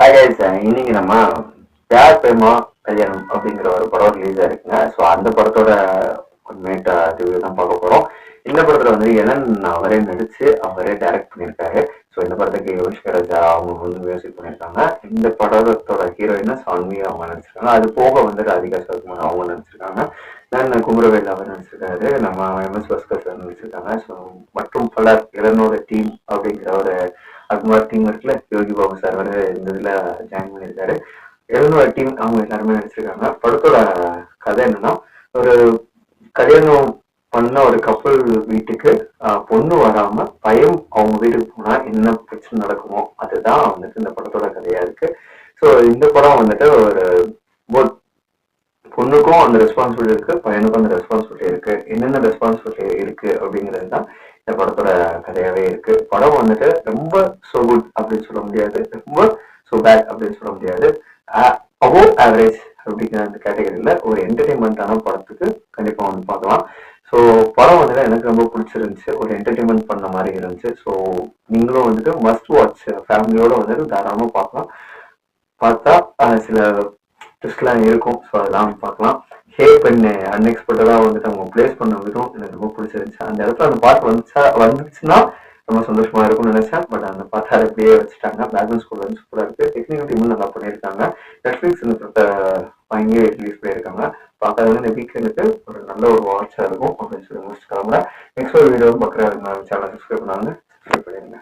Hi guys, இன்னைக்கு நம்ம பியார் பிரேமா கல்யாணம் அப்படிங்கிற ஒரு படம் ரிலீஸ் ஆயிருக்குங்க. ஸோ அந்த படத்தோட மேட்டா ரிவ்யூ தான் பார்க்க போறோம். இந்த படத்துல வந்து எலன் அவரே நடிச்சு அவரே டைரக்ட் பண்ணியிருக்காரு. ஸோ இந்த படத்துக்கு யோசிக்க ராஜா அவங்க வந்து மியூசிக் பண்ணியிருக்காங்க. இந்த படத்தோட ஹீரோயினா சான்வி அவங்க நடிச்சிருக்காங்க. அது போக வந்துட்டு அதிகா சரத்குமார் அவங்க நடிச்சிருக்காங்க. நான் குமரவேல் அவர் நடிச்சிருக்காரு. நம்ம MS பாஸ்கர் சார் நடிச்சிருக்காங்க. ஸோ மற்றும் பலர் இளனோட டீம் அப்படிங்கிற ஒரு அது மாதிரி டீம் இருக்குல்ல, யோகி பாபு சார் வந்து இந்த இதுல ஜாயின் பண்ணியிருக்காரு. எழுநூறு டீம் அவங்க எல்லாருமே நடிச்சிருக்காங்க. படத்தோட கதை என்னன்னா, ஒரு கல்யாணம் பண்ண ஒரு கப்பல் வீட்டுக்கு பொண்ணு வராம பையன் அவங்க வீட்டுக்கு போனா என்ன பிரச்சனை நடக்குமோ அதுதான் வந்துட்டு இந்த படத்தோட கதையா இருக்கு. ஸோ இந்த படம் வந்துட்டு ஒரு பொண்ணுக்கும் அந்த ரெஸ்பான்சிபிலிட்டி இருக்கு, பையனுக்கும் அந்த ரெஸ்பான்சிபிலிட்டி இருக்கு. என்னென்ன ரெஸ்பான்சிபிலிட்டி இருக்கு அப்படிங்கிறது தான் இந்த படத்தோட கதையாவே இருக்கு. படம் வந்துட்டு ரொம்ப சோ குட் அப்படின்னு சொல்ல முடியாது, ரொம்ப சோ பேட் அப்படின்னு சொல்ல முடியாது. அபோவ் ஆவரேஜ் அப்படிங்கிற அந்த கேட்டகரியில ஒரு என்டர்டைன்மெண்டான படத்துக்கு கண்டிப்பா வந்து பார்க்கலாம். ஸோ படம் வந்துட்டு எனக்கு ரொம்ப பிடிச்சிருந்துச்சு, ஒரு என்டர்டைன்மெண்ட் பண்ண மாதிரி இருந்துச்சு. ஸோ நீங்களும் வந்துட்டு மஸ்ட் வாட்ச், ஃபேமிலியோட வந்துட்டு தாராளமாக பார்க்கலாம். பார்த்தா சில ட்விஸ்ட்லாம் இருக்கும். ஸோ அதெல்லாம் பார்க்கலாம். ஹே பண்ணு அன்எக்ஸ்பெக்டடா வந்துட்டு அவங்க பிளேஸ் பண்ண விதம் எனக்கு ரொம்ப பிடிச்சிருந்துச்சு. அந்த இடத்துல அந்த பாட்டு வந்துச்சுன்னா ரொம்ப சந்தோஷமா இருக்கும்னு நினைச்சேன். பட் அந்த பாட்டை அப்படியே வச்சுட்டாங்க. பேக்ரவுண்ட் ஸ்கோர் வந்து சூப்பரா இருக்கு. டெக்னிக்கல் டீமும் நல்லா பண்ணியிருக்காங்க. நெட்ஃபிளிக்ஸ் இந்த படத்தை வாங்கி ரிலீஸ் பண்ணியிருக்காங்க. பார்க்கறது இந்த வீக்கெண்டுக்கு ஒரு நல்ல ஒரு வாட்சா இருக்கும் அப்படின்னு சொல்லி முடிச்சு கிளம்புறேன். நெக்ஸ்ட் ஒரு வீடியோ பார்க்குறாரு. சேனல் சப்ஸ்கிரைப் பண்ணாங்க, சப்ஸ்கிரைப் பண்ணிடுங்க.